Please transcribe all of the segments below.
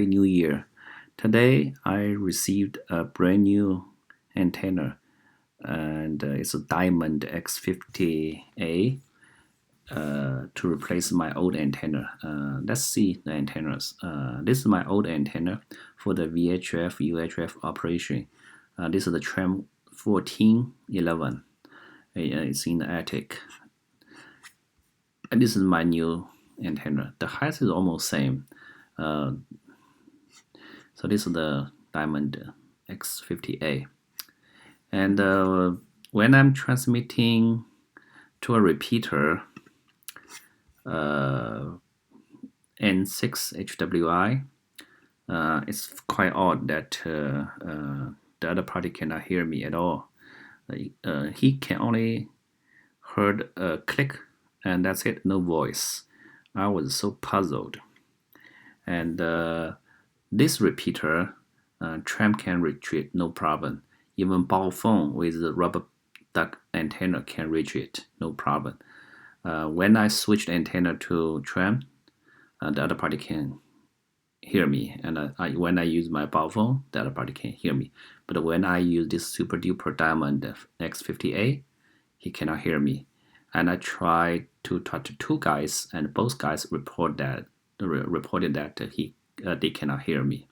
Happy New Year. Today I received a brand new antenna, and it's a Diamond X50A to replace my old antenna. Let's see the antennas. This is my old antenna for the VHF UHF operation. This is the Tram 1411. It's in the attic. And this is my new antenna. The height is almost same. So this is the Diamond X50A. And when I'm transmitting to a repeater, N6HWI, it's quite odd that the other party cannot hear me at all. He can only heard a click, and that's it, no voice. I was so puzzled. And this repeater, Tram can reach it, no problem. Even ball phone with the rubber duck antenna can reach it, no problem. When I switched antenna to Tram, the other party can hear me, and when I use my ball phone, the other party can hear me. But when I use this super duper Diamond X50A, he cannot hear me. And I tried to talk to two guys, and both guys reported that they cannot hear me.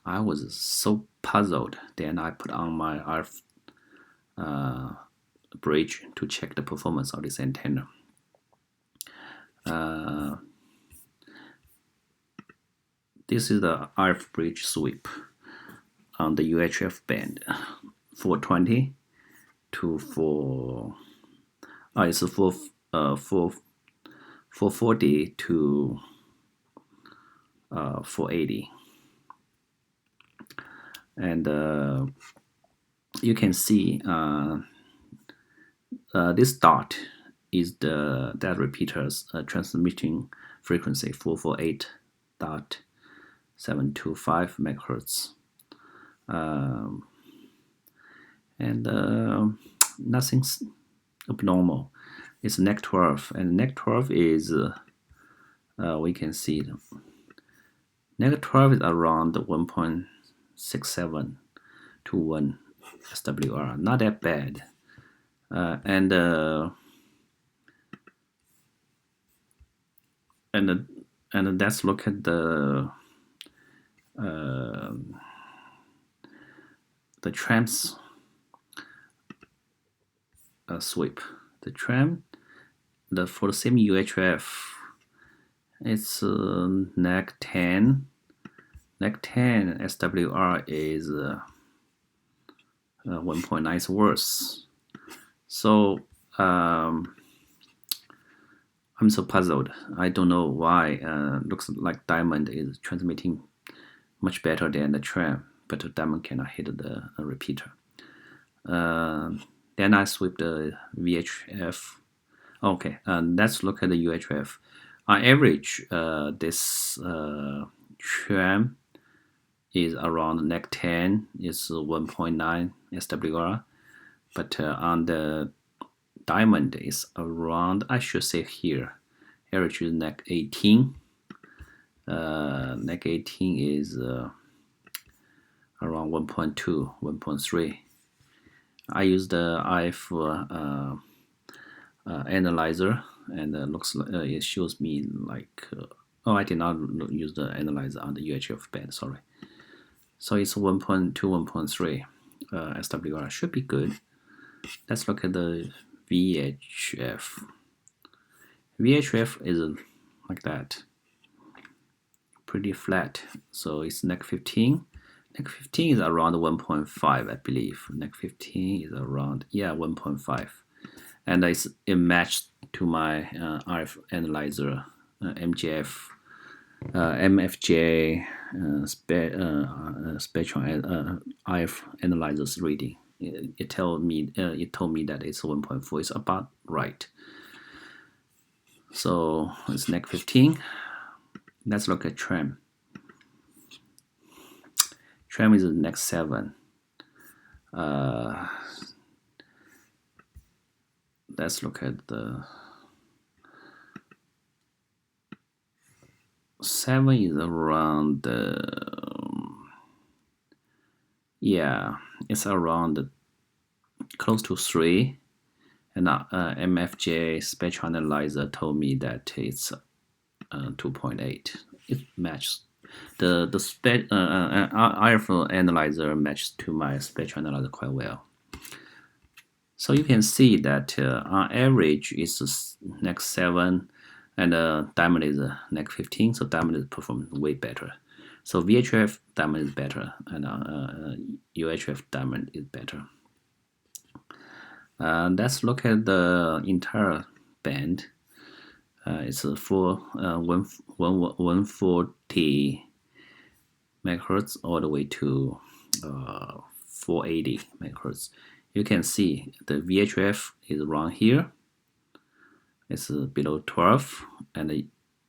I was so puzzled. Then I put on my RF bridge to check the performance of this antenna. This is the RF bridge sweep on the UHF band, 420 to 440 to 480. And you can see this dot is that repeater's transmitting frequency, 448.725 megahertz. And nothing's abnormal. It's NEC 12, and NEC 12 is we can see NEC 12 is around 1.67 to 1 SWR, not that bad. And let's look at the Tram's sweep. The Tram, for the same UHF, it's NEC 10. NEC 10 SWR is 1.9 is worse. So I'm so puzzled. I don't know why. Looks like Diamond is transmitting much better than the Tram, but the Diamond cannot hit the repeater. Then I sweep the VHF. Okay, let's look at the UHF. On average, this Tram is around NEC 10, is 1.9 SWR, but on the Diamond is around, I should say here, average is NEC 18. NEC 18 is around 1.2, 1.3. I use the IF analyzer, and looks like, it shows me like I did not use the analyzer on the UHF band, sorry. So it's 1.2, 1.3 SWR, should be good. Let's look at the VHF. VHF is like that, pretty flat. So it's NEC 15. NEC 15 is around 1.5, I believe. NEC 15 is around 1.5, and it matched to my RF analyzer, MFJ spectrum RF analyzer's reading. It told me that it's 1.4. It's about right. So it's NEC 15. Let's look at Tram. Tram is the NEC 7. Let's look at the 7 is around, yeah, it's around close to 3. And MFJ spectral analyzer told me that it's 2.8. It matches the RF analyzer matches to my spectral analyzer quite well. So you can see that on average it's next 7, and diamond is next 15. So diamond is performing way better. So VHF diamond is better, and UHF diamond is better. Let's look at the entire band. It's for 140 megahertz all the way to 480 megahertz. You can see the VHF is around here. It's below 12, and the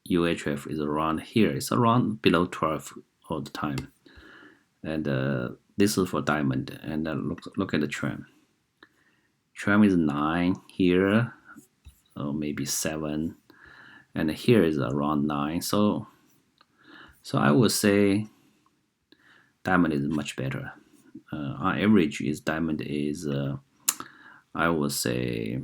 UHF is around here. It's around below 12 all the time. And this is for diamond. And look at the tram. Tram is 9 here, or maybe 7, and here is around 9. So I would say diamond is much better. On average, diamond is I would say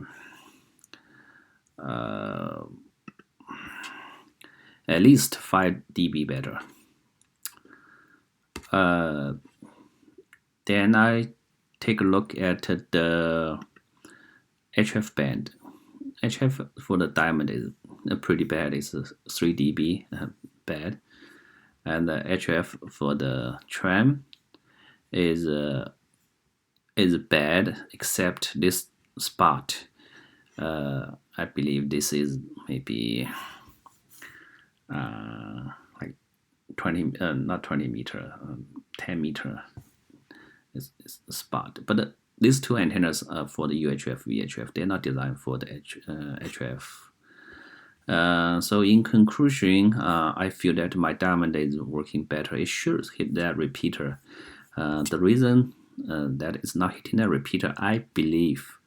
at least 5 dB better. Then I take a look at the HF band. HF for the diamond is pretty bad. It's 3 dB bad, and the HF for the tram is bad, except this spot. I believe this is maybe like 20, not 20 meter, 10 meter is the spot. But these two antennas are for the UHF, VHF. They're not designed for the HF. So in conclusion, I feel that my diamond is working better. It should hit that repeater. The reason that it's not hitting that repeater, I believe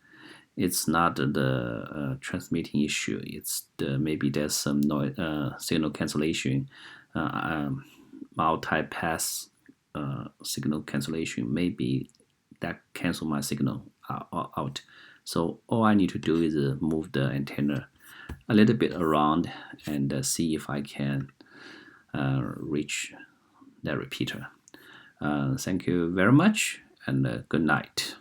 it's not the transmitting issue. It's maybe there's some noise, signal cancellation, multi-pass signal cancellation. Maybe that cancel my signal out. So all I need to do is move the antenna a little bit around and see if I can reach that repeater. Thank you very much, and good night.